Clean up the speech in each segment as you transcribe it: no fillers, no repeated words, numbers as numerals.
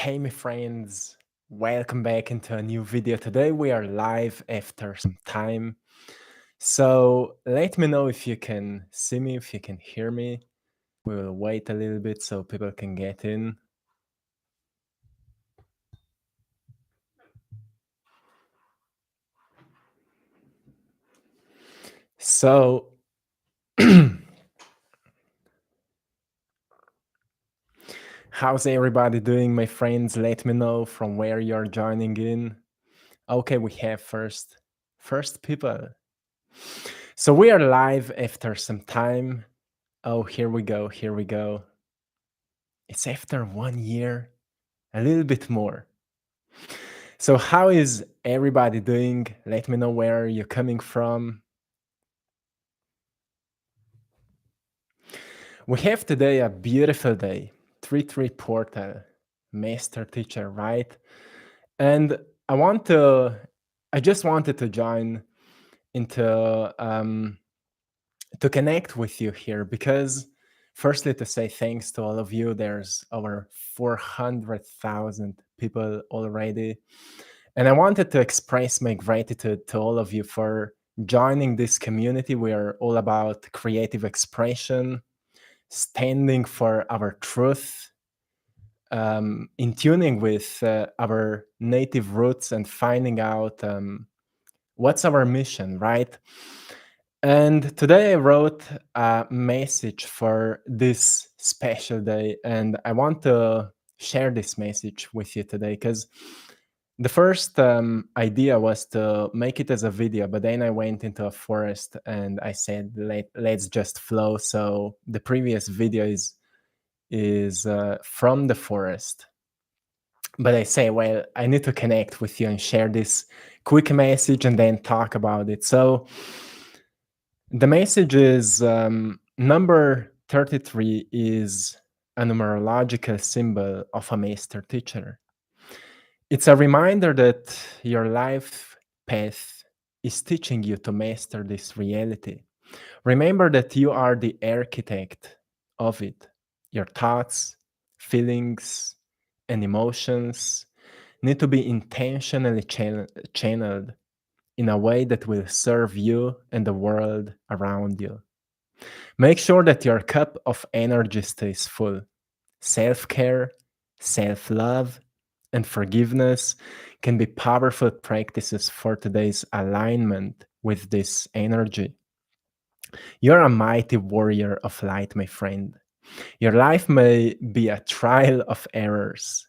Hey, my friends, welcome back into a new video. Today we are live after some time. So let me know if you can see me, if you can hear me. We will wait a little bit so people can get in. So, how's everybody doing, my friends? Let me know from where you're joining in. Okay, we have first people. So we are live after some time. Oh, here we go. Here we go. It's after 1 year, a little bit more. So, how is everybody doing? Let me know where you're coming from. We have today a beautiful day, 3-3 portal, master teacher, right? And I just wanted to join into to connect with you here because firstly to say thanks to all of you. There's over 400,000 people already. And I wanted to express my gratitude to all of you for joining this community. We are all about creative expression, standing for our truth, in tuning with our native roots and finding out what's our mission, right? And today I wrote a message for this special day, and I want to share this message with you today because the first idea was to make it as a video, but then I went into a forest and I said, let's just flow. So the previous video is from the forest. But I say, well, I need to connect with you and share this quick message and then talk about it. So the message is number 33 is a numerological symbol of a master teacher. It's a reminder that your life path is teaching you to master this reality. Remember that you are the architect of it. Your thoughts, feelings, and emotions need to be intentionally channeled in a way that will serve you and the world around you. Make sure that your cup of energy stays full. Self care, self love, and forgiveness can be powerful practices for today's alignment with this energy. You're a mighty warrior of light, my friend. Your life may be a trial of errors,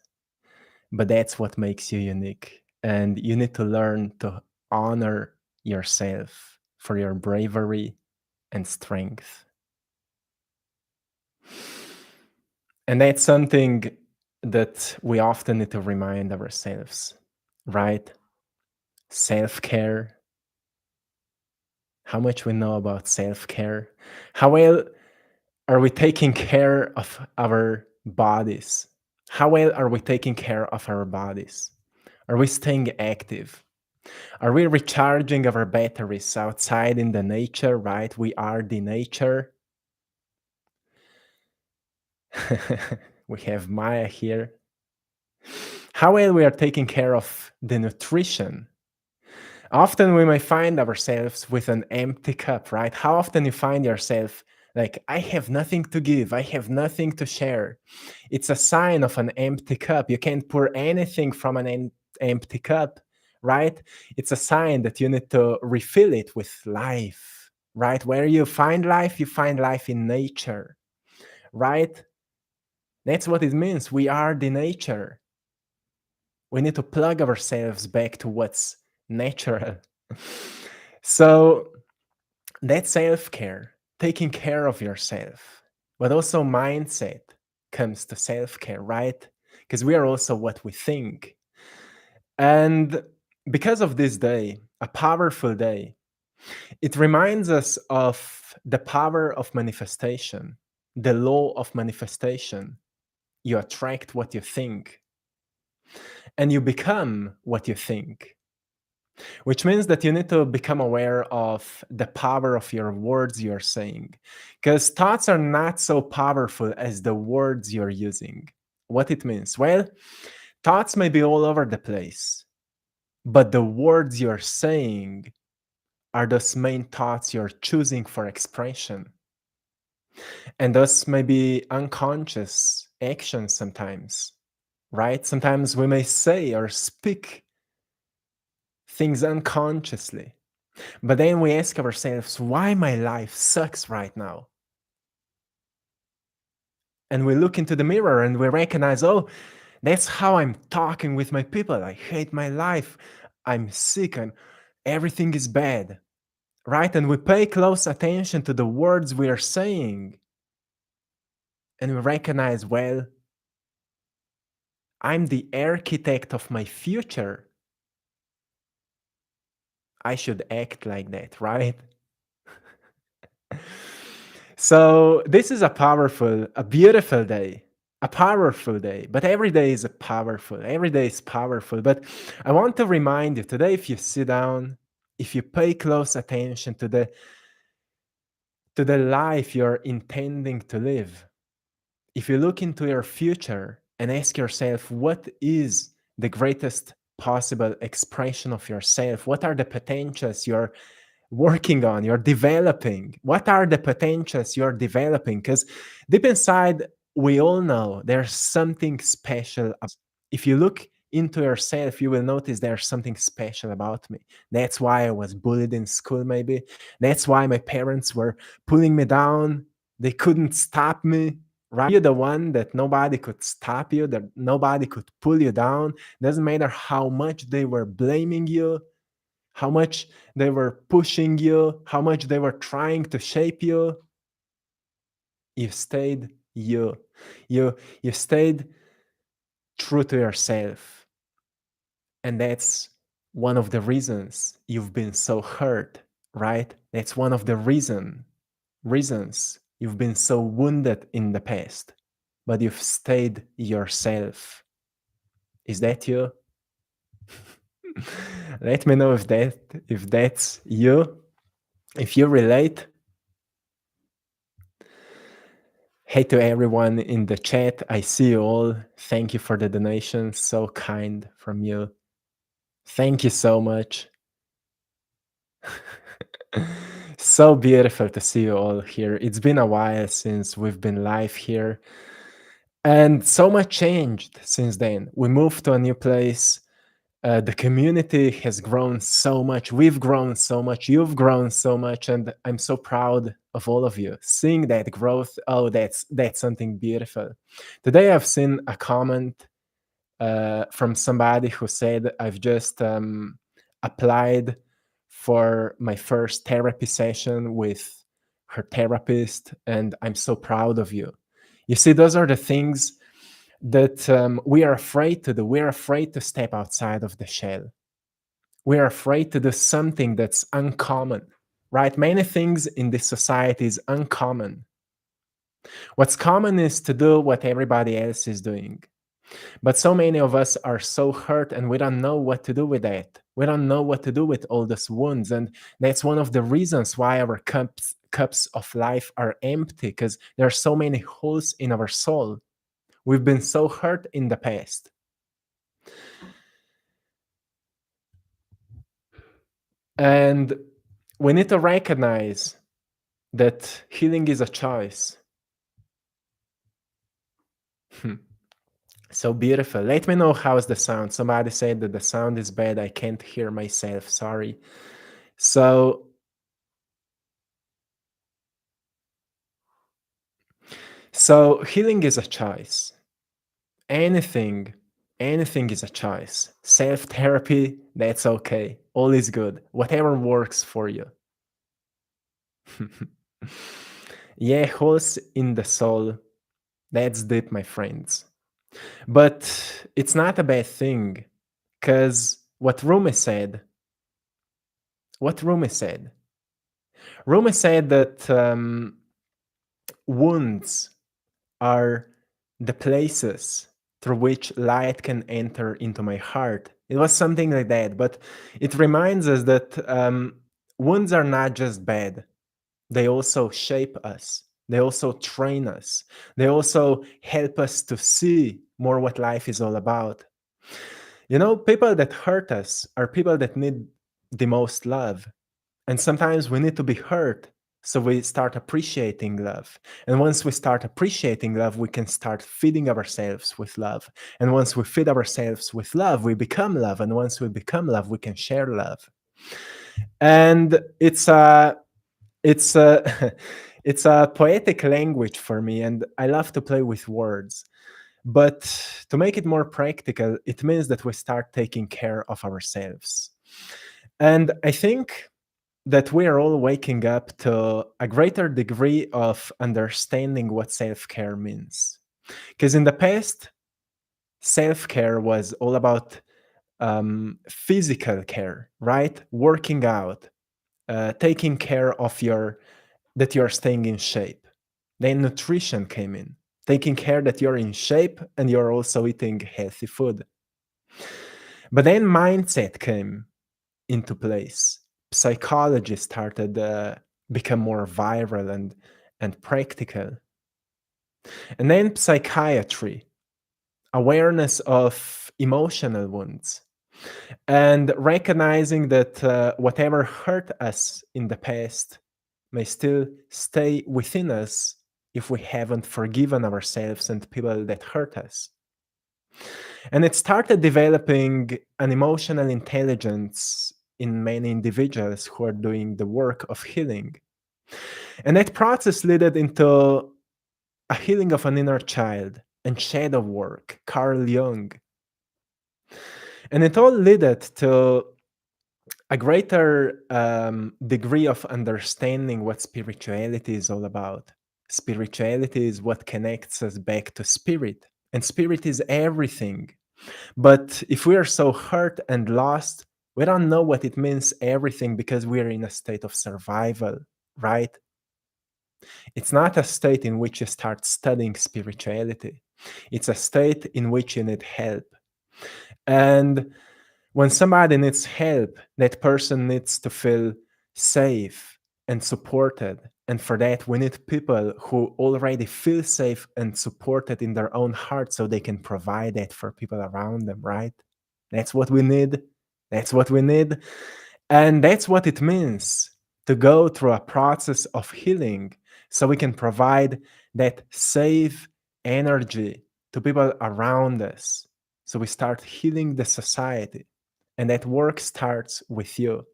but that's what makes you unique. And you need to learn to honor yourself for your bravery and strength. And that's something that we often need to remind ourselves, right? Self care, how much we know about self care, how well are we taking care of our bodies? How well are we taking care of our bodies? Are we staying active? Are we recharging our batteries outside in the nature, right? We are the nature. We have Maya here. How well we are taking care of the nutrition. Often we may find ourselves with an empty cup, right? How often you find yourself like, I have nothing to give, I have nothing to share. It's a sign of an empty cup. You can't pour anything from an empty cup, right? It's a sign that you need to refill it with life, right? Where you find life in nature, right? That's what it means. We are the nature. We need to plug ourselves back to what's natural. So that's self-care, taking care of yourself, but also mindset comes to self-care, right? Because we are also what we think. And because of this day, a powerful day, it reminds us of the power of manifestation, the law of manifestation. You attract what you think, and you become what you think, which means that you need to become aware of the power of your words you're saying, because thoughts are not so powerful as the words you're using. What it means? Well, Thoughts may be all over the place, but the words you're saying are those main thoughts you're choosing for expression. And thus may be unconscious actions sometimes, right? Sometimes we may say or speak things unconsciously, but then we ask ourselves, why my life sucks right now? And we look into the mirror and we recognize, oh, that's how I'm talking with my people. I hate my life. I'm sick. Everything is bad, right? And we pay close attention to the words we are saying. And we recognize, well, I'm the architect of my future. I should act like that, right? So this is a beautiful day, a powerful day. But every day is powerful. But I want to remind you today, if you sit down, if you pay close attention to the life you're intending to live, if you look into your future and ask yourself, what is the greatest possible expression of yourself? What are the potentials you're working on, you're developing? What are the potentials you're developing? Because deep inside, we all know there's something special. If you look into yourself, you will notice there's something special about me. That's why I was bullied in school, maybe. That's why my parents were pulling me down. They couldn't stop me. Right? You're the one that nobody could stop you, that nobody could pull you down. Doesn't matter how much they were blaming you, how much they were pushing you, how much they were trying to shape you. You stayed you. You stayed true to yourself. And that's one of the reasons you've been so hurt, right? That's one of the reasons you've been so wounded in the past, but you've stayed yourself. Is that you? Let me know if that's you. If you relate, hey to everyone in the chat. I see you all. Thank you for the donation. So kind from you. Thank you so much. So beautiful to see you all here. It's been a while since we've been live here. And so much changed since then. We moved to a new place. The community has grown so much. We've grown so much. You've grown so much, and I'm so proud of all of you. Seeing that growth, oh, that's something beautiful. Today, I've seen a comment from somebody who said, "I've just applied for my first therapy session with her therapist, and I'm so proud of you." You see, those are the things that we are afraid to do. We're afraid to step outside of the shell. We're afraid to do something that's uncommon, right? Many things in this society is uncommon. What's common is to do what everybody else is doing. But so many of us are so hurt and we don't know what to do with that. We don't know what to do with all those wounds. And that's one of the reasons why our cups of life are empty, because there are so many holes in our soul. We've been so hurt in the past. And we need to recognize that healing is a choice. So beautiful. Let me know how's the sound. Somebody said that the sound is bad. I can't hear myself. Sorry. So healing is a choice. Anything is a choice. Self-therapy, that's okay. All is good. Whatever works for you. Yeah, holes in the soul. That's deep, my friends. But it's not a bad thing, because Rumi said that wounds are the places through which light can enter into my heart. It was something like that, but it reminds us that wounds are not just bad. They also shape us. They also train us. They also help us to see more what life is all about. People that hurt us are people that need the most love. And sometimes we need to be hurt so we start appreciating love. And once we start appreciating love, we can start feeding ourselves with love. And once we feed ourselves with love, we become love. And once we become love, we can share love. And it's a it's a poetic language for me, and I love to play with words. But to make it more practical, it means that we start taking care of ourselves. And I think that we are all waking up to a greater degree of understanding what self care means. Because in the past, self care was all about physical care, right? Working out, taking care of that you're staying in shape. Then nutrition came in, taking care that you're in shape and you're also eating healthy food. But then mindset came into place. Psychology started become more viral and practical. And then psychiatry, awareness of emotional wounds, and recognizing that whatever hurt us in the past may still stay within us if we haven't forgiven ourselves and people that hurt us. And it started developing an emotional intelligence in many individuals who are doing the work of healing. And that process led into a healing of an inner child and shadow work, Carl Jung. And it all led to a greater degree of understanding what spirituality is all about. Spirituality is what connects us back to spirit, and spirit is everything. But if we are so hurt and lost, we don't know what it means everything because we are in a state of survival, right? It's not a state in which you start studying spirituality. It's a state in which you need help. And when somebody needs help, that person needs to feel safe and supported. And for that, we need people who already feel safe and supported in their own heart so they can provide that for people around them, right? That's what we need. That's what we need. And that's what it means to go through a process of healing so we can provide that safe energy to people around us. So we start healing the society. And that work starts with you.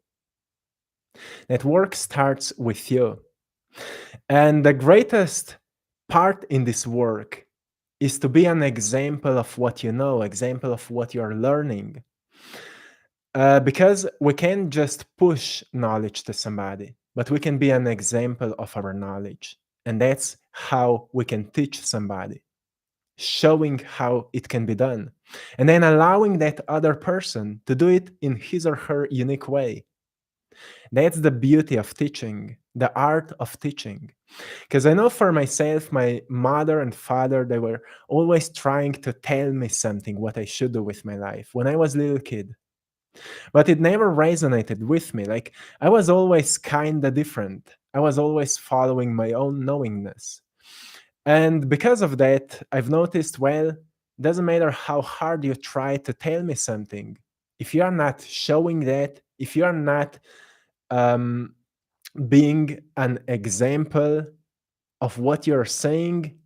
That work starts with you. And the greatest part in this work is to be an example of what you know, example of what you're learning. Because we can't just push knowledge to somebody, but we can be an example of our knowledge. And that's how we can teach somebody, showing how it can be done, and then allowing that other person to do it in his or her unique way. That's the beauty of teaching, the art of teaching. Because I know for myself, my mother and father, they were always trying to tell me something, what I should do with my life when I was a little kid. But it never resonated with me. Like, I was always kind of different. I was always following my own knowingness. And because of that, I've noticed, well, doesn't matter how hard you try to tell me something. If you are not showing that, if you are not um, being an example of what you're saying,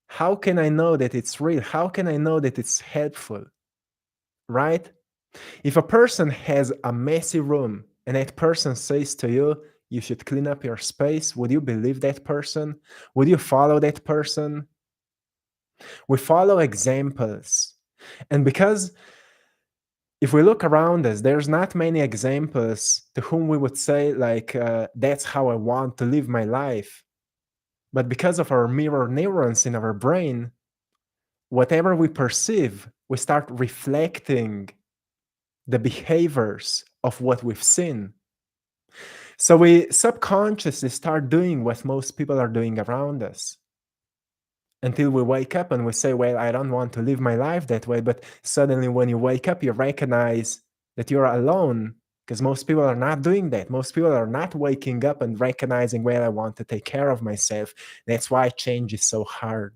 how can I know that it's real? How can I know that it's helpful? Right? If a person has a messy room and that person says to you, you should clean up your space, would you believe that person? Would you follow that person? We follow examples. And because if we look around us, there's not many examples to whom we would say, like, that's how I want to live my life. But because of our mirror neurons in our brain, whatever we perceive, we start reflecting the behaviors of what we've seen. So we subconsciously start doing what most people are doing around us until we wake up and we say, well, I don't want to live my life that way. But suddenly when you wake up, you recognize that you're alone because most people are not doing that. Most people are not waking up and recognizing, well, I want to take care of myself. That's why change is so hard.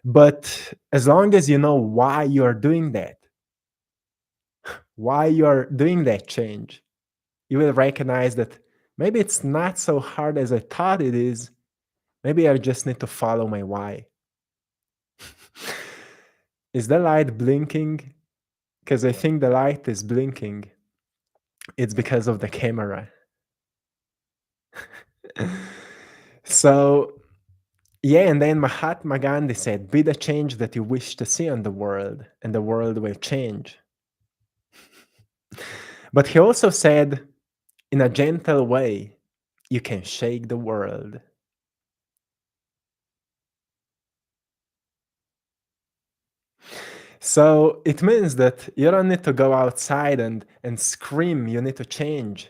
But as long as you know why you are doing that, why you are doing that change, you will recognize that maybe it's not so hard as I thought it is. Maybe I just need to follow my why. Is the light blinking? Because I think the light is blinking. It's because of the camera. So, yeah, and then Mahatma Gandhi said, be the change that you wish to see on the world, and the world will change. But he also said, in a gentle way, you can shake the world. So it means that you don't need to go outside and scream, you need to change.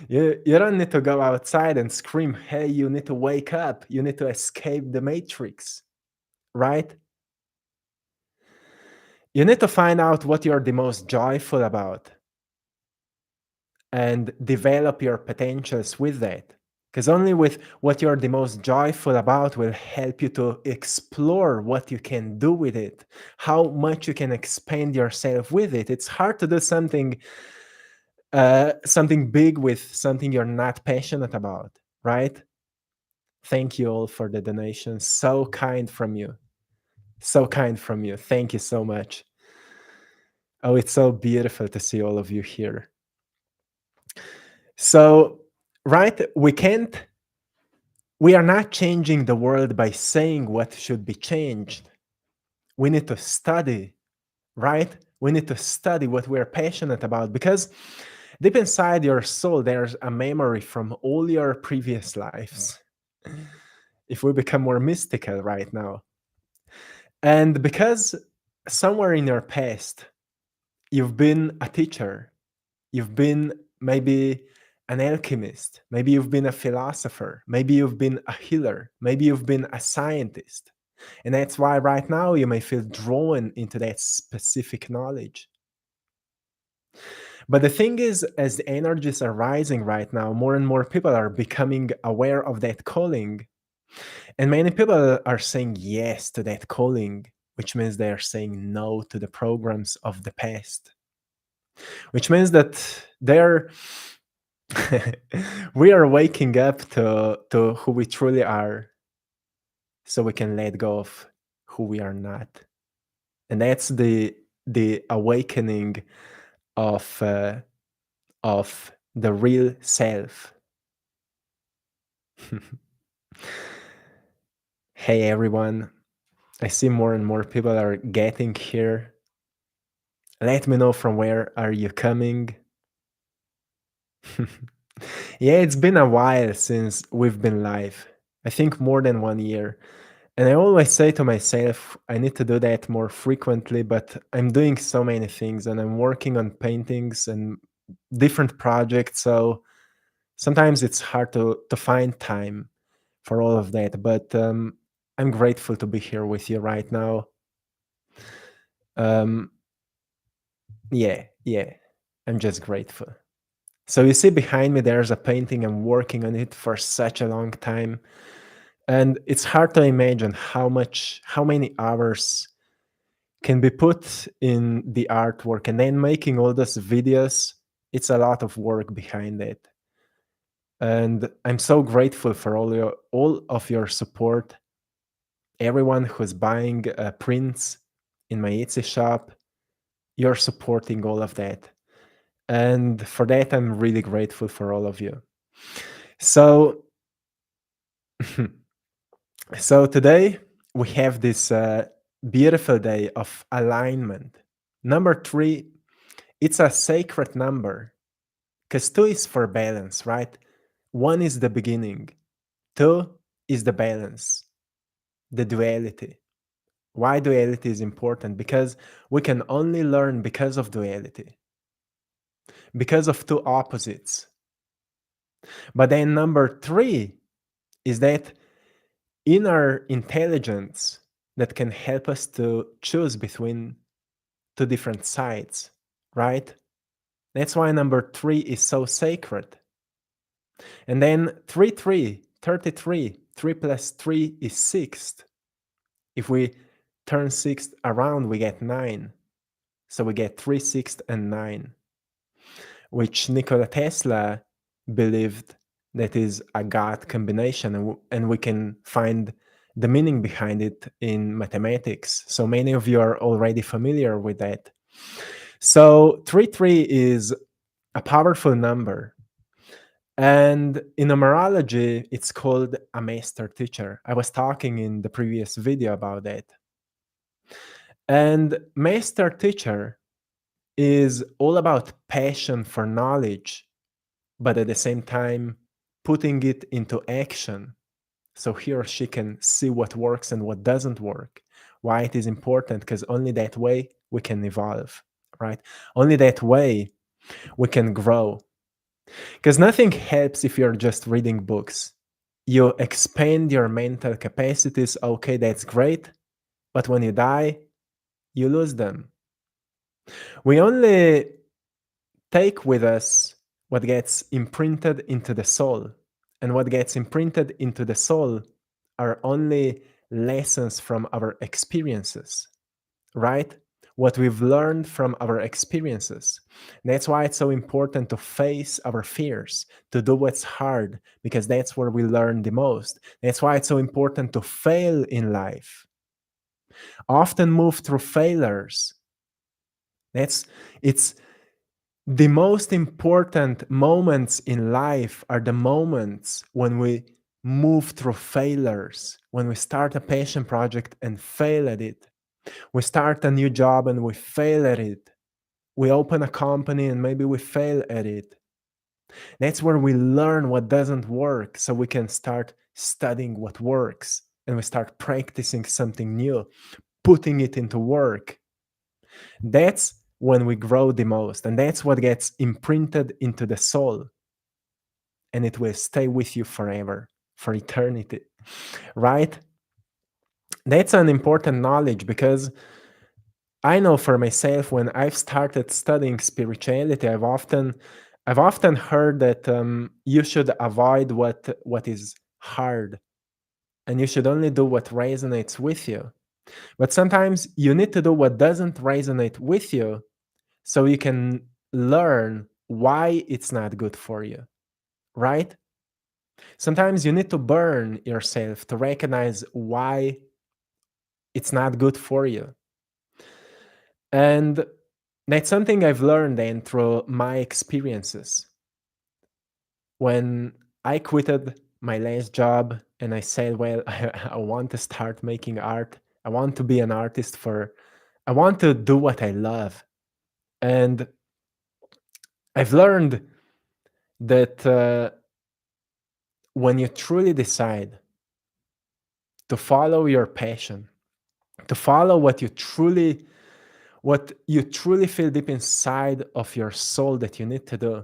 You don't need to go outside and scream, hey, you need to wake up, you need to escape the matrix, right? You need to find out what you're the most joyful about and develop your potentials with that. Because only with what you're the most joyful about will help you to explore what you can do with it, how much you can expand yourself with it. It's hard to do something big with something you're not passionate about, right? Thank you all for the donation. So kind from you. So kind from you. Thank you so much. Oh, it's so beautiful to see all of you here. So, right, we are not changing the world by saying what should be changed. We need to study, right? We need to study what we're passionate about because deep inside your soul, there's a memory from all your previous lives. If we become more mystical right now. And because somewhere in your past, you've been a teacher, you've been maybe an alchemist, maybe you've been a philosopher, maybe you've been a healer, maybe you've been a scientist. And that's why right now you may feel drawn into that specific knowledge. But the thing is, as the energies are rising right now, more and more people are becoming aware of that calling. And many people are saying yes to that calling, which means they are saying no to the programs of the past, which means that they're we are waking up to who we truly are so we can let go of who we are not. And that's the awakening of the real self. Hey everyone, I see more and more people are getting here. Let me know from where are you coming. Yeah, it's been a while since we've been live. I think more than 1 year. And I always say to myself, I need to do that more frequently, but I'm doing so many things and I'm working on paintings and different projects. So sometimes it's hard to find time for all of that. But I'm grateful to be here with you right now. Um, yeah, I'm just grateful. So you see behind me, there's a painting. I'm working on it for such a long time. And it's hard to imagine how many hours can be put in the artwork and then making all those videos. It's a lot of work behind it. And I'm so grateful for all of your support. Everyone who's buying prints in my Etsy shop, you're supporting all of that. And for that, I'm really grateful for all of you. So, so today we have this beautiful day of alignment. Number 3, it's a sacred number because 2 is for balance, right? 1 is the beginning, 2 is the balance, the duality. Why duality is important? Because we can only learn because of duality, because of 2 opposites. But then number 3 is that inner intelligence that can help us to choose between 2 different sides, right? That's why number 3 is so sacred. And then 3, 3, 33, 3 plus 3 is 6. If we turn 6 around, we get 9. So we get 3, 6, and 9, which Nikola Tesla believed that is a God combination, and we can find the meaning behind it in mathematics. So many of you are already familiar with that. So 3 is a powerful number. And in numerology, it's called a master teacher. I was talking in the previous video about that. And master teacher is all about passion for knowledge, but at the same time, putting it into action. So he or she can see what works and what doesn't work, why it is important, because only that way we can evolve, right? Only that way we can grow. Because nothing helps if you're just reading books. You expand your mental capacities, okay, that's great, but when you die, you lose them. We only take with us what gets imprinted into the soul. And what gets imprinted into the soul are only lessons from our experiences, right? What we've learned from our experiences. That's why it's so important to face our fears, to do what's hard, because that's where we learn the most. That's why it's so important to fail in life. Often move through failures. It's the most important moments in life are the moments when we move through failures, when we start a passion project and fail at it. We start a new job and we fail at it. We open a company and maybe we fail at it. That's where we learn what doesn't work so we can start studying what works and we start practicing something new, putting it into work. That's when we grow the most, and that's what gets imprinted into the soul, and it will stay with you forever, for eternity, right? That's an important knowledge, because I know for myself, when I've started studying spirituality, I've often heard that you should avoid what is hard, and you should only do what resonates with you. But sometimes you need to do what doesn't resonate with you so you can learn why it's not good for you, right? Sometimes you need to burn yourself to recognize why it's not good for you. And that's something I've learned then through my experiences. When I quitted my last job and I said, well, I want to start making art. I want to be an artist I want to do what I love. And I've learned that when you truly decide to follow your passion, to follow what you truly feel deep inside of your soul that you need to do,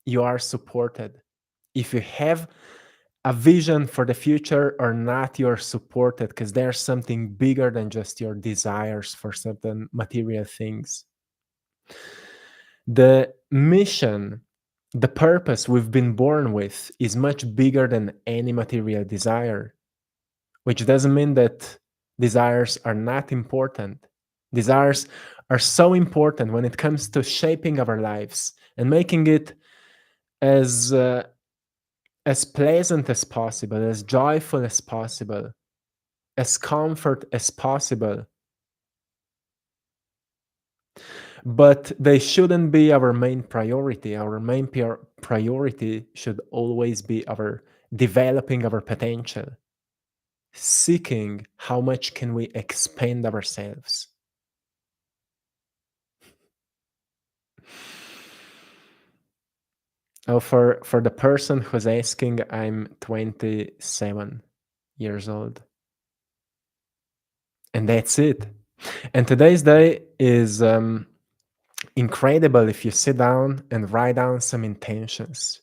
you are supported. If you have a vision for the future or not, you're supported, because there's something bigger than just your desires for certain material things. The mission, the purpose we've been born with is much bigger than any material desire, which doesn't mean that desires are not important. Desires are so important when it comes to shaping our lives and making it as as pleasant as possible, as joyful as possible, as comfort as possible. But they shouldn't be our main priority. Our main priority should always be our developing our potential, seeking how much can we expand ourselves. Oh, for the person who's asking, I'm 27 years old, and that's it. And today's day is incredible if you sit down and write down some intentions.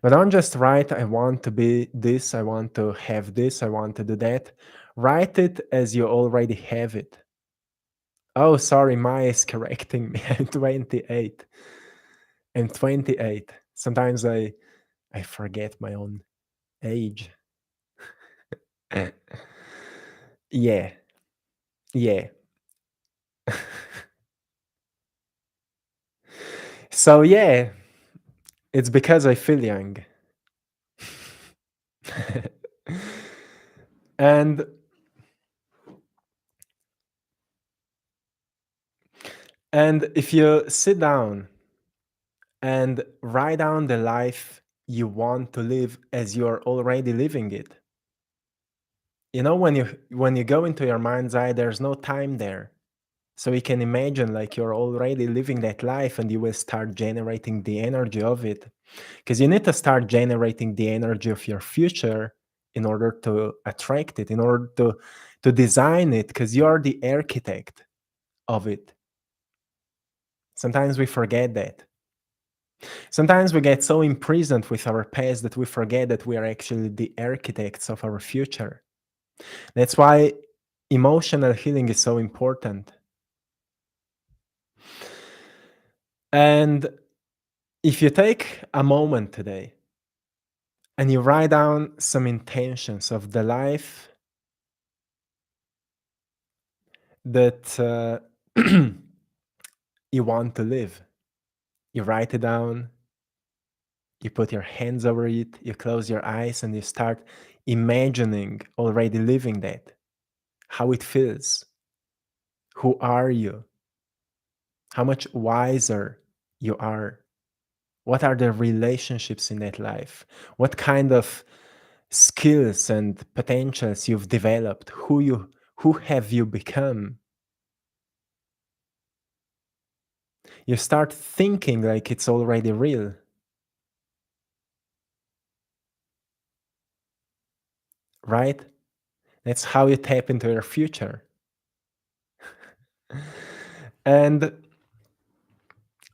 But don't just write, I want to be this, I want to have this, I want to do that. Write it as you already have it. Oh, sorry, Maya is correcting me. I'm 28. I'm 28. Sometimes I forget my own age. Yeah, yeah. So yeah, it's because I feel young. and and if you sit down and write down the life you want to live as you're already living it, when you go into your mind's eye, there's no time there. So you can imagine like you're already living that life and you will start generating the energy of it. Because you need to start generating the energy of your future in order to attract it, in order to design it, because you're the architect of it. Sometimes we forget that. Sometimes we get so imprisoned with our past that we forget that we are actually the architects of our future. That's why emotional healing is so important. And if you take a moment today and you write down some intentions of the life that you want to live, you write it down, you put your hands over it, you close your eyes, and you start imagining already living that, how it feels. Who are you? How much wiser you are? What are the relationships in that life? What kind of skills and potentials you've developed? Who have you become? You start thinking like it's already real, right? That's how you tap into your future. And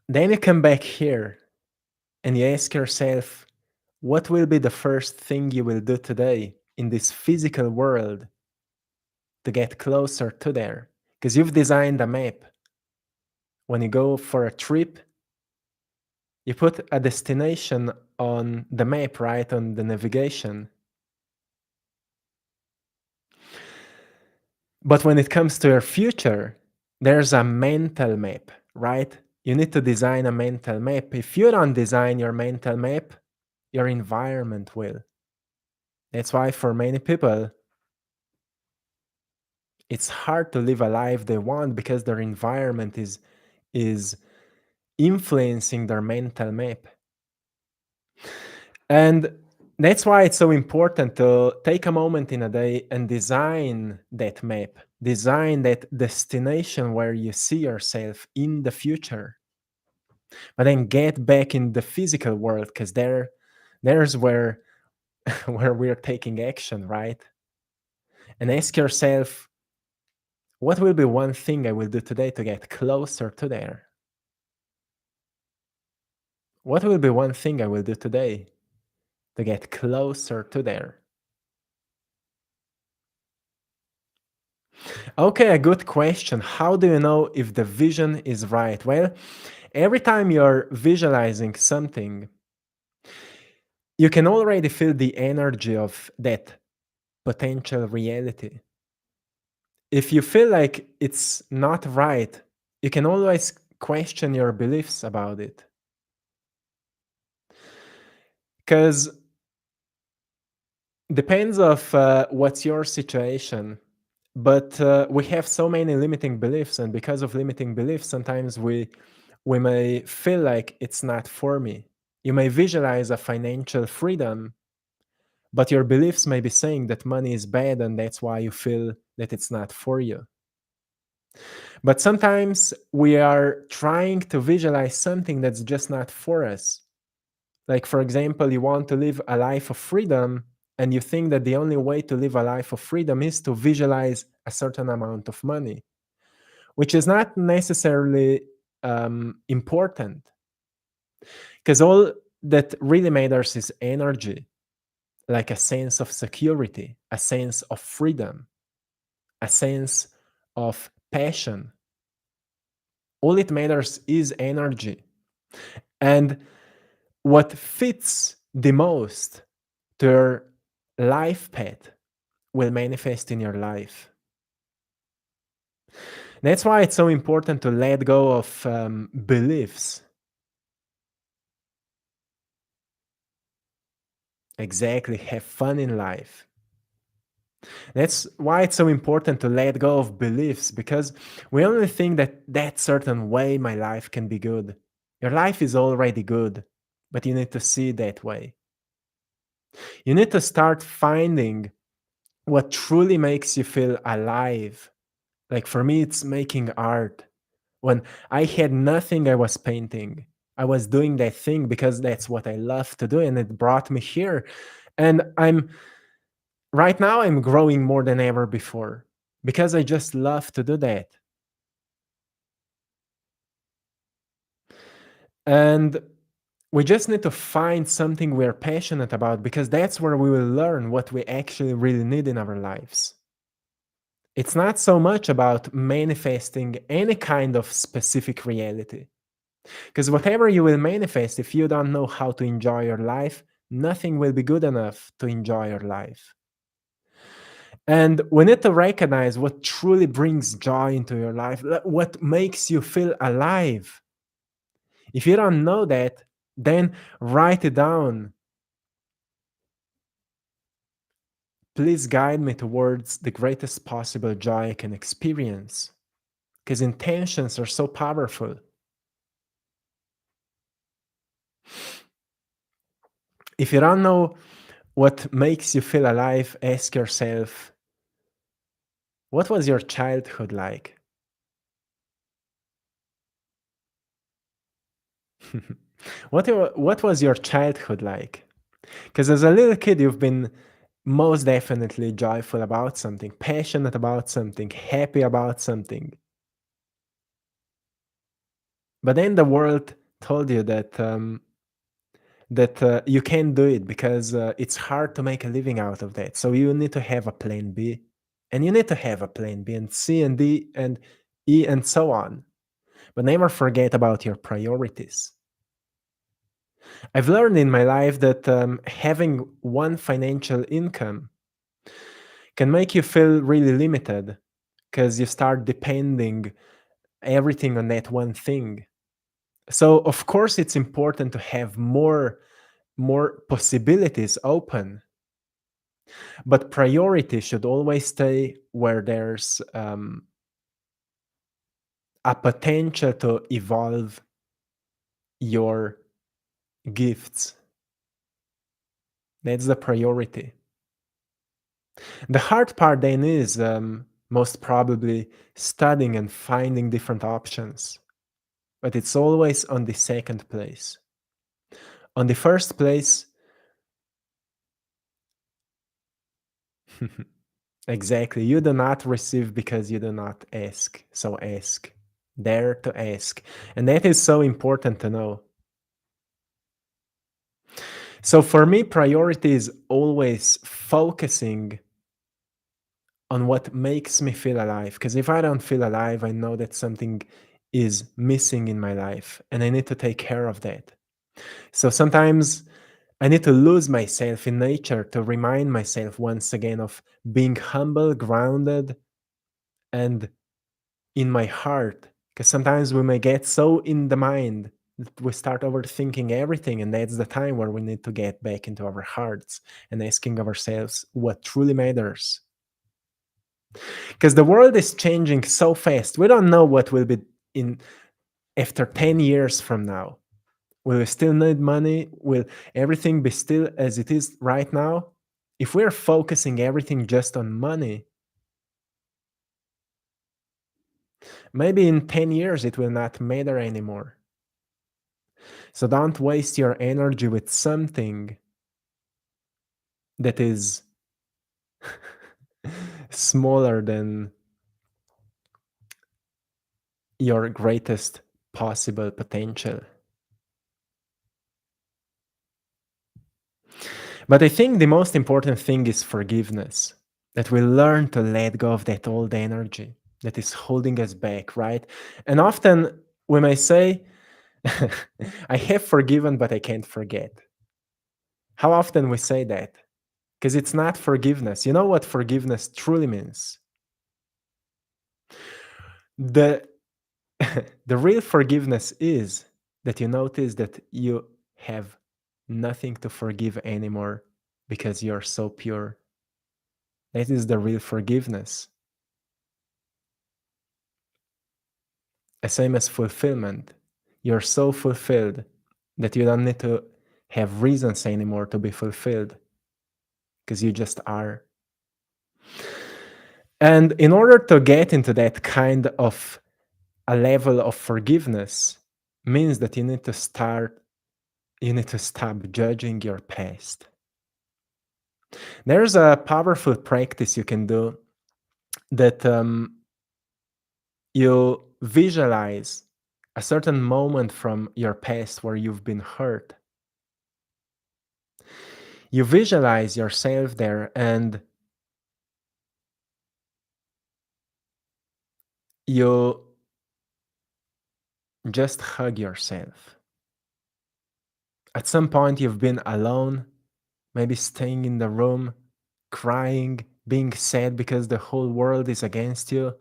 then you come back here and you ask yourself, what will be the first thing you will do today in this physical world to get closer to there? Because you've designed a map. When you go for a trip, you put a destination on the map, right? On the navigation. But when it comes to your future, there's a mental map, right? You need to design a mental map. If you don't design your mental map, your environment will. That's why for many people, it's hard to live a life they want because their environment is influencing their mental map. And that's why it's so important to take a moment in a day and design that map, design that destination where you see yourself in the future. But then get back in the physical world because there's where where we're taking action, right? And ask yourself, what will be one thing I will do today to get closer to there? What will be one thing I will do today to get closer to there? Okay, a good question. How do you know if the vision is right? Well, every time you're visualizing something, you can already feel the energy of that potential reality. If you feel like it's not right, you can always question your beliefs about it. Because depends of what's your situation, but we have so many limiting beliefs, and because of limiting beliefs, sometimes we may feel like it's not for me. You may visualize a financial freedom, but your beliefs may be saying that money is bad, and that's why you feel that it's not for you. But sometimes we are trying to visualize something that's just not for us. Like, for example, you want to live a life of freedom, and you think that the only way to live a life of freedom is to visualize a certain amount of money, which is not necessarily important, because all that really matters is energy, like a sense of security, a sense of freedom, a sense of passion. All it matters is energy. And what fits the most to your life path will manifest in your life. That's why it's so important to let go of beliefs. Exactly, have fun in life. That's why it's so important to let go of beliefs because we only think that that certain way my life can be good. Your life is already good, but you need to see it that way. You need to start finding what truly makes you feel alive. Like for me, it's making art. When I had nothing, I was painting. I was doing that thing because that's what I love to do, and it brought me here. And I'm right now, I'm growing more than ever before because I just love to do that. And we just need to find something we're passionate about because that's where we will learn what we actually really need in our lives. It's not so much about manifesting any kind of specific reality. Because whatever you will manifest, if you don't know how to enjoy your life, nothing will be good enough to enjoy your life. And we need to recognize what truly brings joy into your life, what makes you feel alive. If you don't know that, then write it down. Please guide me towards the greatest possible joy I can experience. Because intentions are so powerful. If you don't know what makes you feel alive, ask yourself, what was your childhood like? What was your childhood like? Because as a little kid, you've been most definitely joyful about something, passionate about something, happy about something. But then the world told you that you can't do it because it's hard to make a living out of that. So you need to have a plan B, and you need to have a plan B and C and D and E and so on. But never forget about your priorities. I've learned in my life that having one financial income can make you feel really limited because you start depending everything on that one thing. So of course it's important to have more possibilities open, but priority should always stay where there's a potential to evolve your gifts. That's the priority. The hard part then is most probably studying and finding different options, but it's always on the second place. On the first place, exactly, you do not receive because you do not ask. So ask. Dare to ask. And that is so important to know. So for me, priority is always focusing on what makes me feel alive. Because if I don't feel alive, I know that something is missing in my life and I need to take care of that. So sometimes I need to lose myself in nature to remind myself once again of being humble, grounded, and in my heart. Because sometimes we may get so in the mind that we start overthinking everything. And that's the time where we need to get back into our hearts and asking ourselves what truly matters. Because the world is changing so fast. We don't know what will be in after 10 years from now. Will we still need money? Will everything be still as it is right now? If we're focusing everything just on money, maybe in 10 years it will not matter anymore. So don't waste your energy with something that is smaller than your greatest possible potential. But I think the most important thing is forgiveness, that we learn to let go of that old energy that is holding us back, right? And often we may say, I have forgiven, but I can't forget. How often we say that? Because it's not forgiveness. You know what forgiveness truly means? The the real forgiveness is that you notice that you have nothing to forgive anymore because you're so pure. That is the real forgiveness. The same as fulfillment. You're so fulfilled that you don't need to have reasons anymore to be fulfilled because you just are. And in order to get into that kind of a level of forgiveness means that you need to stop judging your past. There's a powerful practice you can do that you visualize a certain moment from your past where you've been hurt. You visualize yourself there and you just hug yourself. At some point, you've been alone, maybe staying in the room, crying, being sad because the whole world is against you.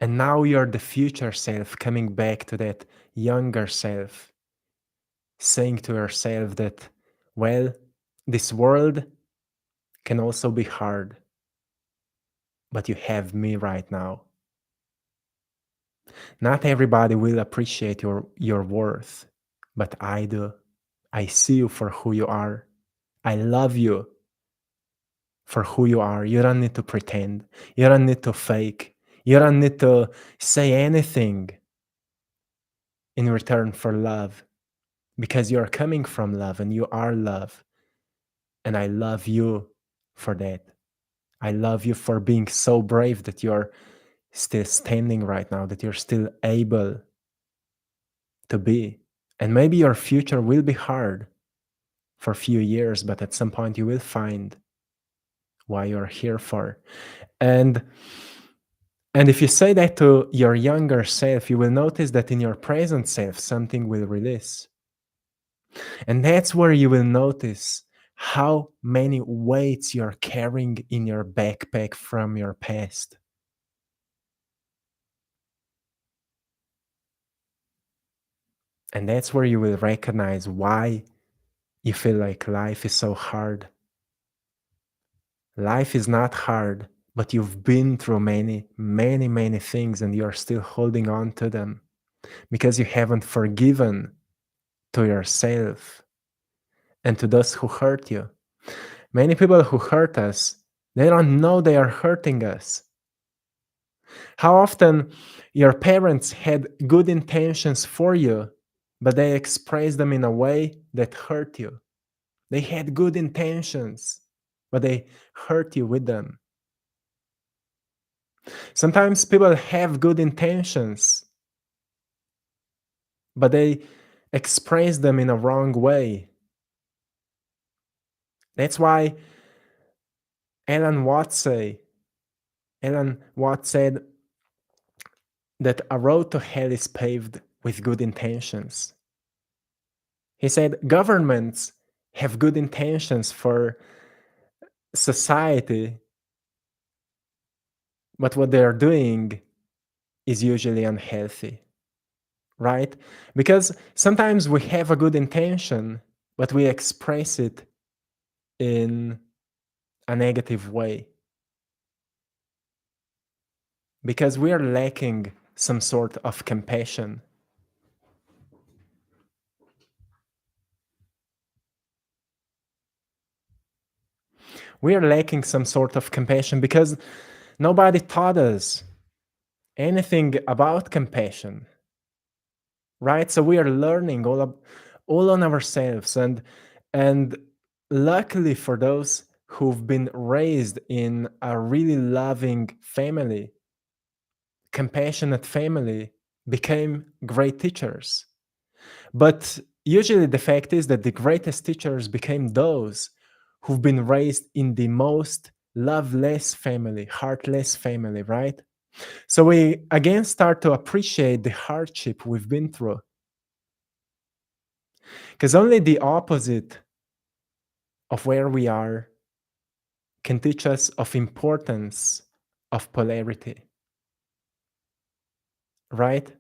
And now you're the future self coming back to that younger self, saying to yourself that, well, this world can also be hard, but you have me right now. Not everybody will appreciate your worth, but I do. I see you for who you are. I love you for who you are. You don't need to pretend. You don't need to fake. You don't need to say anything in return for love because you're coming from love and you are love. And I love you for that. I love you for being so brave that you're still standing right now, that you're still able to be. And maybe your future will be hard for a few years, but at some point you will find why you're here for. And and if you say that to your younger self, you will notice that in your present self something will release. And that's where you will notice how many weights you're carrying in your backpack from your past. And that's where you will recognize why you feel like life is so hard. Life is not hard, but you've been through many, many, many things and you're still holding on to them because you haven't forgiven to yourself and to those who hurt you. Many people who hurt us, they don't know they are hurting us. How often your parents had good intentions for you, but they expressed them in a way that hurt you. They had good intentions, but they hurt you with them. Sometimes people have good intentions, but they express them in a wrong way. That's why Alan Watts say, Alan Watts said that a road to hell is paved with good intentions. He said governments have good intentions for society, but what they are doing is usually unhealthy, right? Because sometimes we have a good intention, but we express it in a negative way because we are lacking some sort of compassion. We are lacking some sort of compassion because nobody taught us anything about compassion, right? So we are learning all on ourselves, and luckily for those who've been raised in a really loving family, compassionate family, became great teachers. But usually the fact is that the greatest teachers became those who've been raised in the most loveless family, heartless family, right? So we again start to appreciate the hardship we've been through. Because only the opposite of where we are can teach us of importance of polarity, right?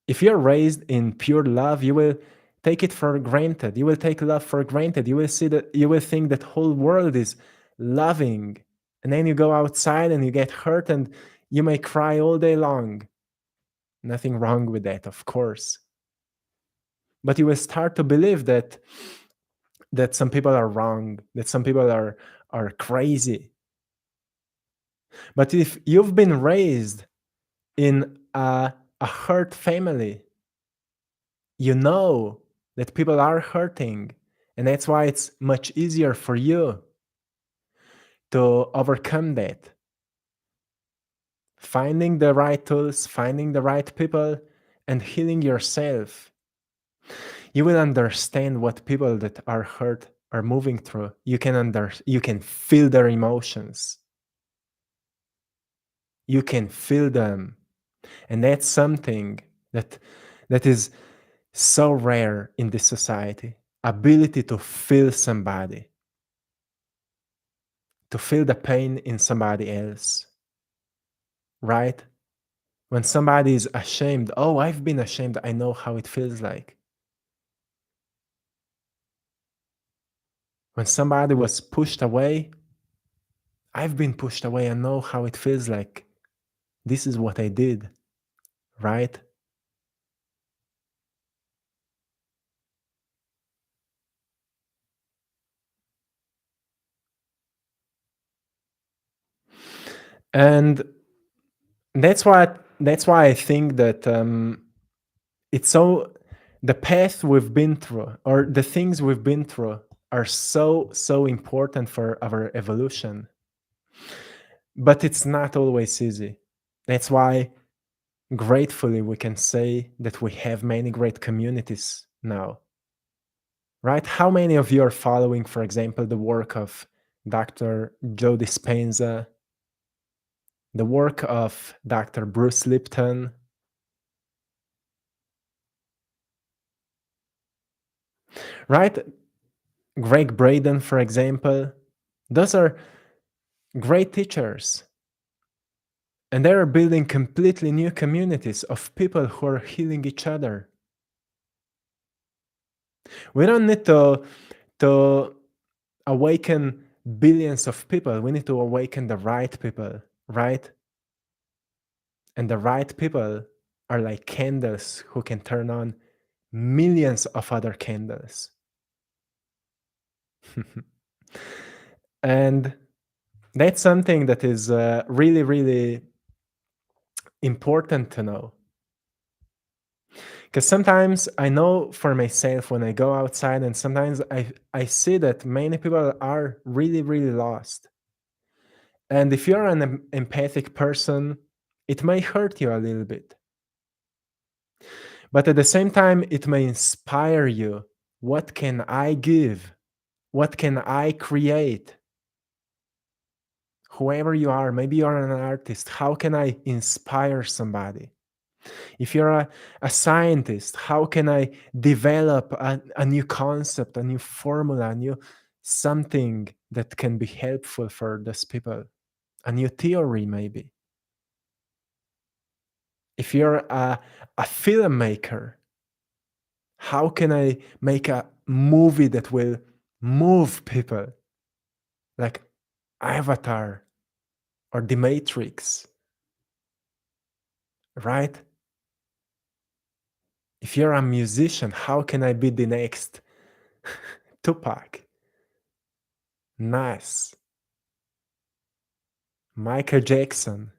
If you're raised in pure love, you will take it for granted. You will take love for granted. You will see that, you will think that whole world is loving. And then you go outside and you get hurt and you may cry all day long. Nothing wrong with that, of course. But you will start to believe that some people are wrong, that some people are crazy. But if you've been raised in a hurt family, you know that people are hurting, and that's why it's much easier for you to overcome that. Finding the right tools, finding the right people, and healing yourself. You will understand what people that are hurt are moving through. You can feel their emotions. You can feel them. And that's something that is so rare in this society. Ability to feel somebody, to feel the pain in somebody else, right? When somebody is ashamed, oh, I've been ashamed, I know how it feels like. When somebody was pushed away, I've been pushed away, I know how it feels like. This is what I did, right? And that's why I think that it's so, the path we've been through or the things we've been through are so important for our evolution, but it's not always easy. That's why gratefully we can say that we have many great communities now, right? How many of you are following, for example, the work of Dr. Joe Dispenza, the work of Dr. Bruce Lipton, right? Greg Braden, for example. Those are great teachers. And they are building completely new communities of people who are healing each other. We don't need to awaken billions of people. We need to awaken the right people, right? And the right people are like candles who can turn on millions of other candles. And that's something that is really, really important to know. Because sometimes I know for myself when I go outside, and sometimes I see that many people are really, really lost. And if you're an empathic person, it may hurt you a little bit. But at the same time, it may inspire you. What can I give? What can I create? Whoever you are, maybe you're an artist, how can I inspire somebody? If you're a scientist, how can I develop a new concept, a new formula, a new something that can be helpful for those people? A new theory, maybe. If you're a filmmaker, how can I make a movie that will move people? Like Avatar or The Matrix, right? If you're a musician, how can I be the next Tupac? Nice. Michael Jackson.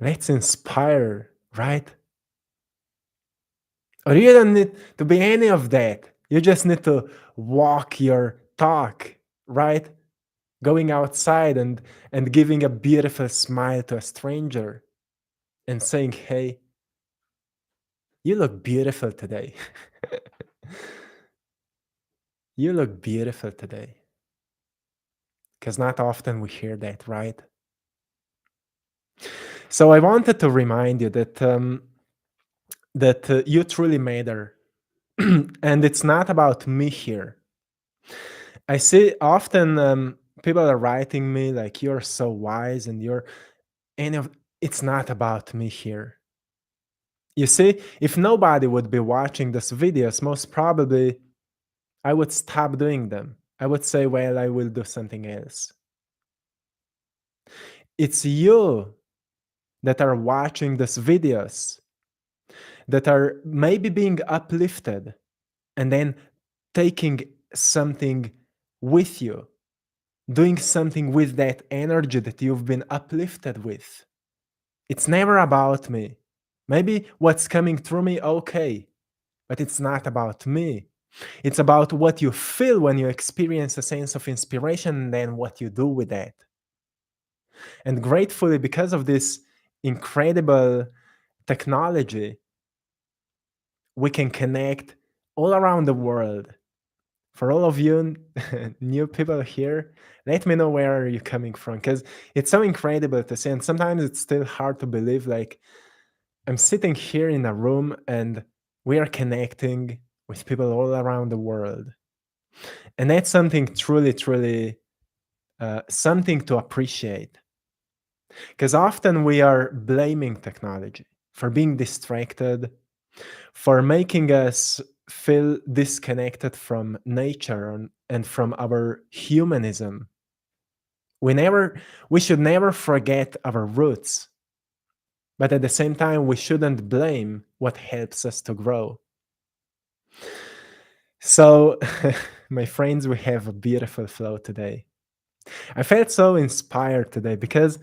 Let's inspire, right? Or you don't need to be any of that. You just need to walk your talk, right? Going outside and giving a beautiful smile to a stranger and saying, "Hey, you look beautiful today." You look beautiful today. Because not often we hear that, right? So I wanted to remind you that you truly matter, and it's not about me here. I see often People are writing me like you're so wise and you're any of it's not about me here. You see, if nobody would be watching these videos, most probably I would stop doing them. I would say, well, I will do something else. It's you that are watching these videos that are maybe being uplifted and then taking something with you, doing something with that energy that you've been uplifted with. It's never about me. Maybe what's coming through me, okay, but it's not about me. It's about what you feel when you experience a sense of inspiration and then what you do with that. And gratefully, because of this incredible technology, we can connect all around the world. For all of you new people here, let me know where are you coming from because it's so incredible to see. And sometimes it's still hard to believe like I'm sitting here in a room and we are connecting with people all around the world. And that's something truly, truly something to appreciate. Because often we are blaming technology for being distracted, for making us feel disconnected from nature and from our humanism. We should never forget our roots, but at the same time, we shouldn't blame what helps us to grow. So, my friends, we have a beautiful flow today. I felt so inspired today because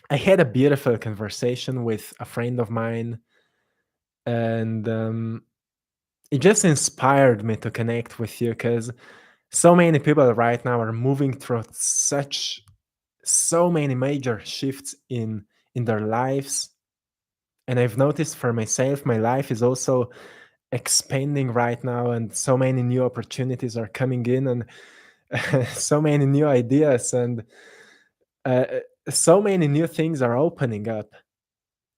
I had a beautiful conversation with a friend of mine, and it just inspired me to connect with you because so many people right now are moving through so many major shifts in their lives. And I've noticed for myself, my life is also expanding right now, and so many new opportunities are coming in, and so many new ideas, and uh, so many new things are opening up.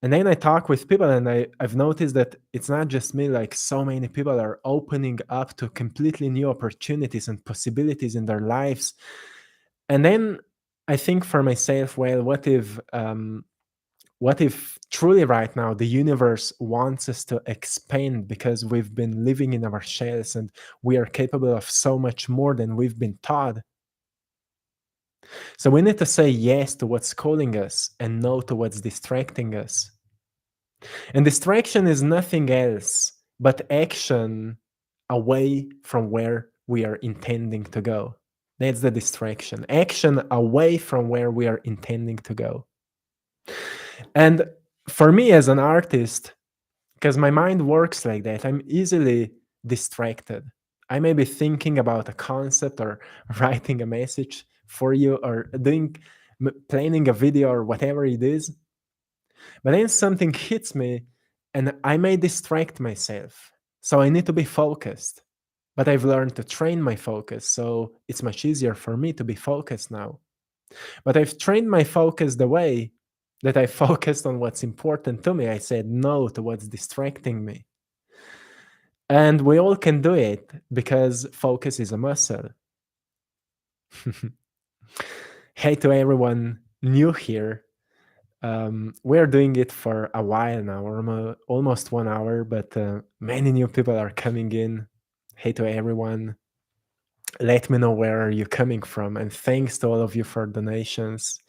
And then I talk with people, and I've noticed that it's not just me, like, so many people are opening up to completely new opportunities and possibilities in their lives. And then I think for myself, well, what if truly right now the universe wants us to expand because we've been living in our shells and we are capable of so much more than we've been taught? So we need to say yes to what's calling us and no to what's distracting us. And distraction is nothing else but action away from where we are intending to go. That's the distraction. Action away from where we are intending to go. And for me as an artist, because my mind works like that, I'm easily distracted. I may be thinking about a concept or writing a message for you or planning a video or whatever it is. But then something hits me and I may distract myself. So I need to be focused. But I've learned to train my focus. So it's much easier for me to be focused now. But I've trained my focus the way that I focused on what's important to me. I said no to what's distracting me. And we all can do it because focus is a muscle. Hey to everyone new here. We're doing it for a while now, almost 1 hour, but many new people are coming in. Hey to everyone. Let me know where are you coming from, and thanks to all of you for donations.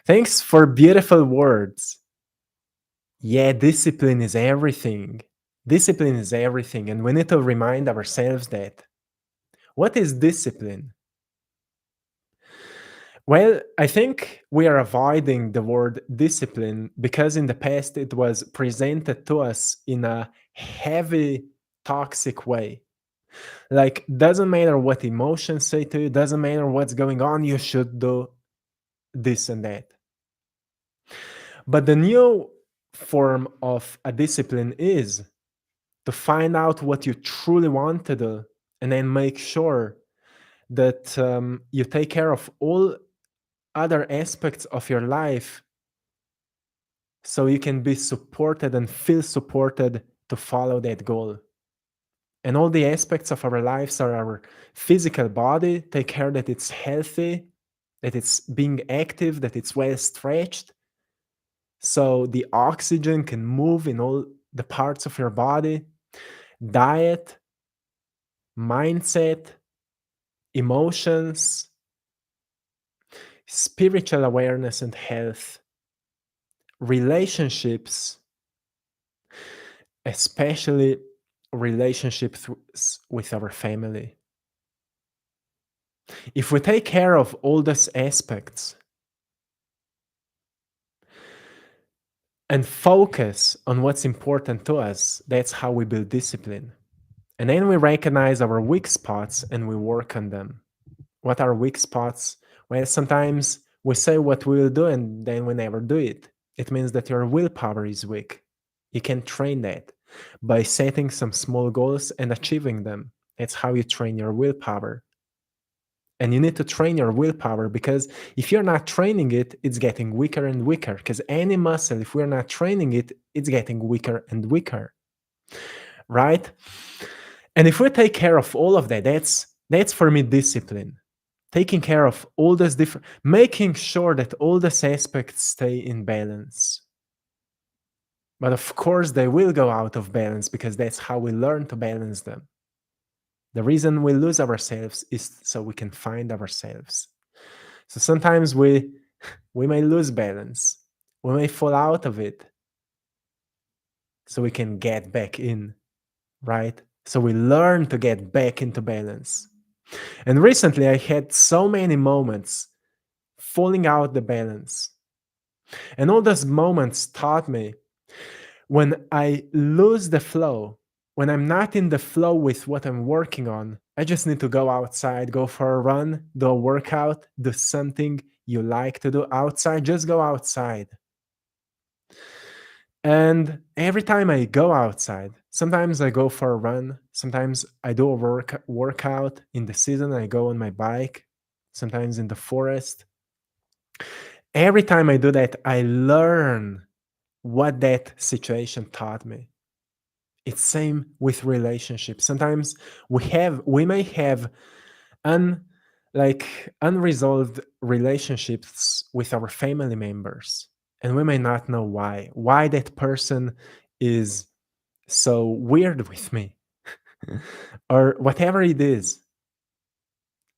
Thanks for beautiful words. Yeah, discipline is everything. Discipline is everything, and we need to remind ourselves that. What is discipline? Well, I think we are avoiding the word discipline because in the past it was presented to us in a heavy, toxic way. Like, doesn't matter what emotions say to you, doesn't matter what's going on, you should do this and that. But the new form of a discipline is to find out what you truly want to do and then make sure that you take care of all other aspects of your life so you can be supported and feel supported to follow that goal. And all the aspects of our lives are our physical body, take care that it's healthy, that it's being active, that it's well stretched, so the oxygen can move in all the parts of your body. Diet, mindset, emotions, spiritual awareness and health, relationships, especially relationships with our family. If we take care of all those aspects and focus on what's important to us, that's how we build discipline. And then we recognize our weak spots and we work on them. What are weak spots? Well, sometimes we say what we will do and then we never do it. It means that your willpower is weak. You can train that by setting some small goals and achieving them. That's how you train your willpower. And you need to train your willpower, because if you're not training it, it's getting weaker and weaker. Because any muscle, if we're not training it, it's getting weaker and weaker. Right? And if we take care of all of that, that's for me discipline. Taking care of all those different, making sure that all those aspects stay in balance. But of course, they will go out of balance because that's how we learn to balance them. The reason we lose ourselves is so we can find ourselves. So sometimes we may lose balance. We may fall out of it so we can get back in, right? So we learn to get back into balance. And recently I had so many moments falling out the balance. And all those moments taught me, when I lose the flow, when I'm not in the flow with what I'm working on, I just need to go outside, go for a run, do a workout, do something you like to do outside, just go outside. And every time I go outside, sometimes I go for a run, sometimes I do a workout. In the season, I go on my bike, sometimes in the forest. Every time I do that, I learn what that situation taught me. It's same with relationships. Sometimes we may have un unresolved relationships with our family members, and we may not know why that person is so weird with me or whatever it is.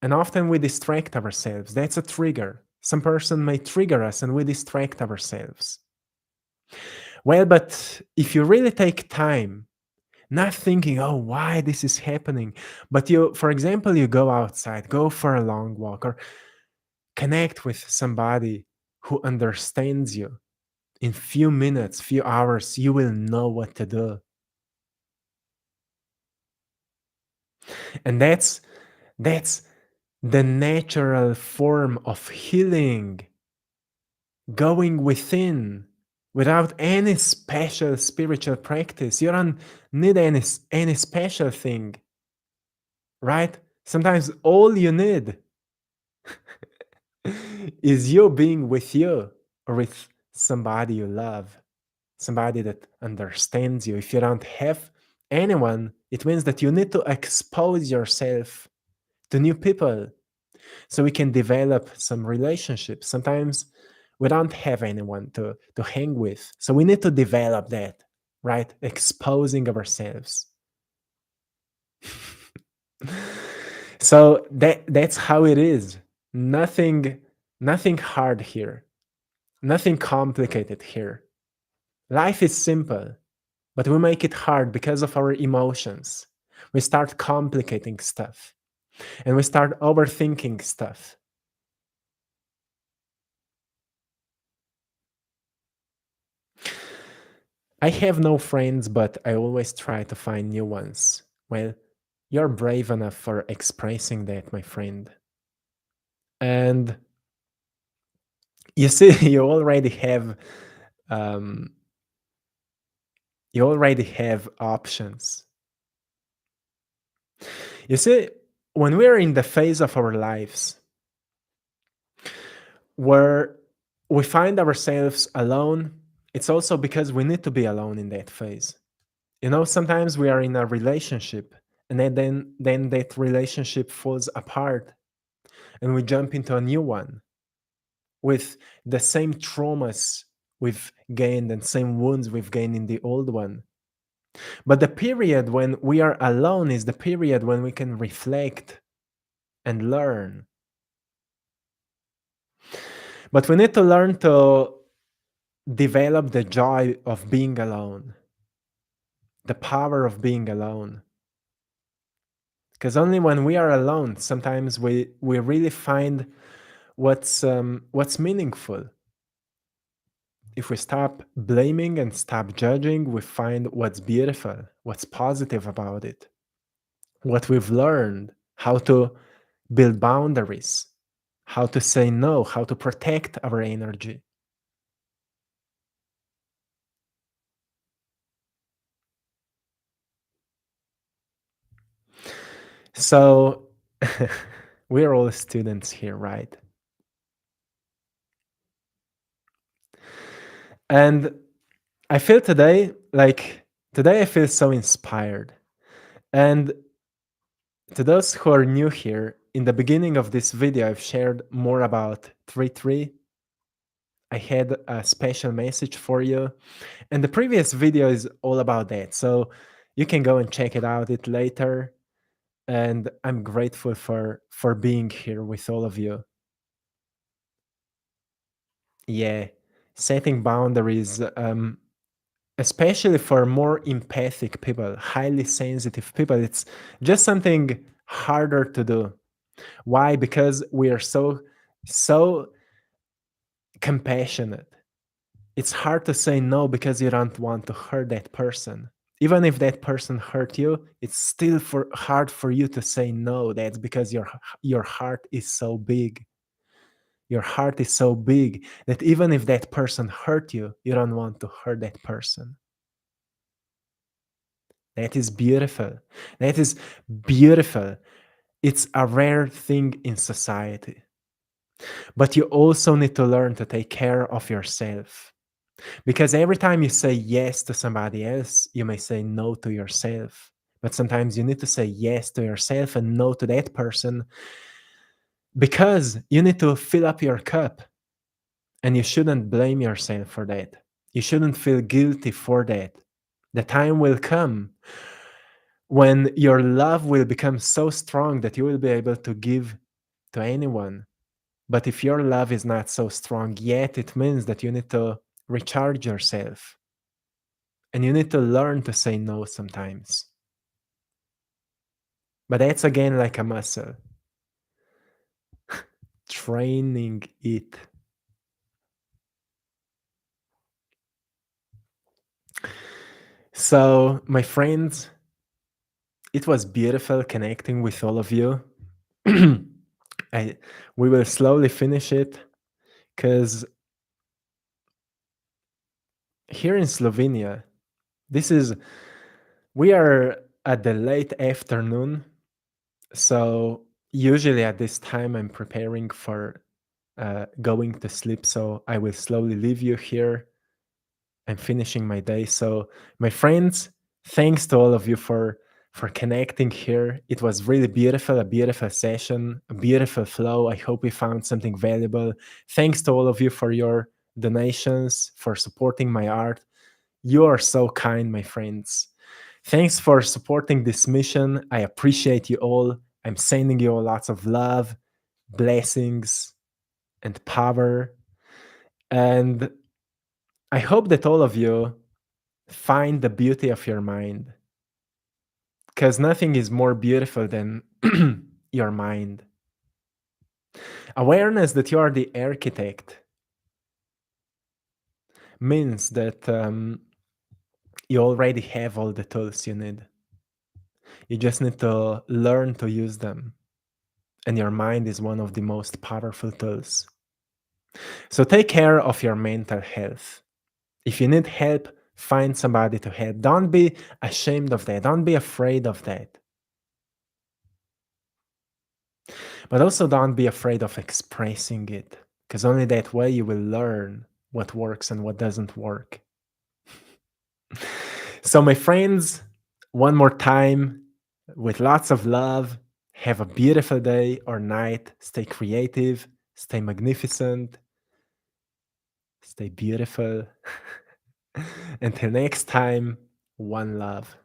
And often we distract ourselves. That's a trigger. Some person may trigger us and we distract ourselves. Well, but if you really take time, not thinking, oh, why this is happening, but you, for example, you go outside, go for a long walk, or connect with somebody who understands you. In few minutes, few hours, you will know what to do. And that's the natural form of healing, going within without any special spiritual practice. You don't need any special thing, right? Sometimes all you need is you being with you or with somebody you love, somebody that understands you. If you don't have anyone, it means that you need to expose yourself to new people so we can develop some relationships. Sometimes we don't have anyone to hang with. So we need to develop that, right? Exposing ourselves. So that's how it is. Nothing hard here. Nothing complicated here. Life is simple, but we make it hard because of our emotions. We start complicating stuff and we start overthinking stuff. I have no friends, but I always try to find new ones. Well, you're brave enough for expressing that, my friend. And you see, um, you already have options. You see, when we're in the phase of our lives where we find ourselves alone, it's also because we need to be alone in that phase. You know, sometimes we are in a relationship and then that relationship falls apart and we jump into a new one. with the same traumas we've gained and same wounds we've gained in the old one. But the period when we are alone is the period when we can reflect and learn. But we need to learn to develop the joy of being alone, the power of being alone. Because only when we are alone, sometimes we really find what's meaningful. If we stop blaming and stop judging, we find what's beautiful, what's positive about it, what we've learned, how to build boundaries, how to say no, how to protect our energy. So we're all students here, right? And I feel today I feel so inspired. And to those who are new here, in the beginning of this video, I've shared more about 3-3. I had a special message for you. And the previous video is all about that. So you can go and check it out later. And I'm grateful for being here with all of you. Yeah, setting boundaries, especially for more empathic people, highly sensitive people, it's just something harder to do. Why? Because we are so compassionate. It's hard to say no because you don't want to hurt that person. Even if that person hurt you, it's still hard for you to say no. That's because your heart is so big. Your heart is so big that even if that person hurt you, you don't want to hurt that person. That is beautiful. That is beautiful. It's a rare thing in society. But you also need to learn to take care of yourself. Because every time you say yes to somebody else, you may say no to yourself. But sometimes you need to say yes to yourself and no to that person because you need to fill up your cup. And you shouldn't blame yourself for that. You shouldn't feel guilty for that. The time will come when your love will become so strong that you will be able to give to anyone. But if your love is not so strong yet, it means that you need to recharge yourself. And you need to learn to say no sometimes. But that's again like a muscle. Training it. So, my friends, it was beautiful connecting with all of you. We will slowly finish it because here in Slovenia, this is we are at the late afternoon. So usually at this time, I'm preparing for going to sleep. So I will slowly leave you here. I'm finishing my day. So my friends, thanks to all of you for connecting here. It was really beautiful, a beautiful session, a beautiful flow. I hope we found something valuable. Thanks to all of you for your donations, for supporting my art. You are so kind, my friends. Thanks for supporting this mission. I appreciate you all. I'm sending you all lots of love, blessings, and power. And I hope that all of you find the beauty of your mind because nothing is more beautiful than your mind. Awareness that you are the architect means that you already have all the tools you need. You just need to learn to use them. And your mind is one of the most powerful tools. So take care of your mental health. If you need help, find somebody to help. Don't be ashamed of that. Don't be afraid of that. But also don't be afraid of expressing it, because only that way you will learn what works and what doesn't work. So, my friends, one more time, with lots of love, have a beautiful day or night. Stay creative, stay magnificent, Stay beautiful. Until next time, one love.